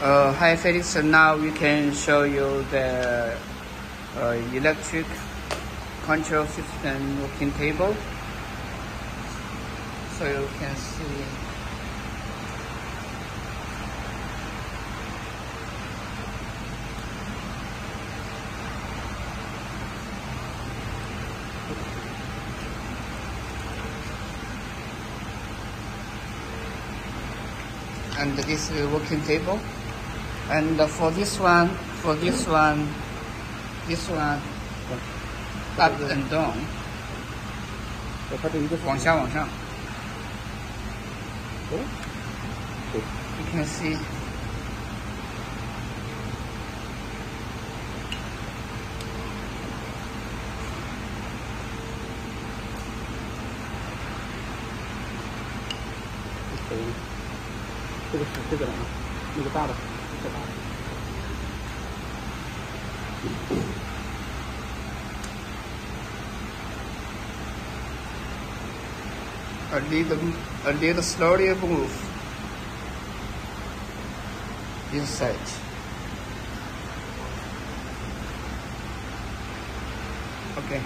Hi Felix, now we can show you the electric control system working table. So you can see and this is working table. And for this one, up and down, 它这一个往下往上。对 You can see.这个的啊，那个大的，这大的。A little slowly move inside. Okay.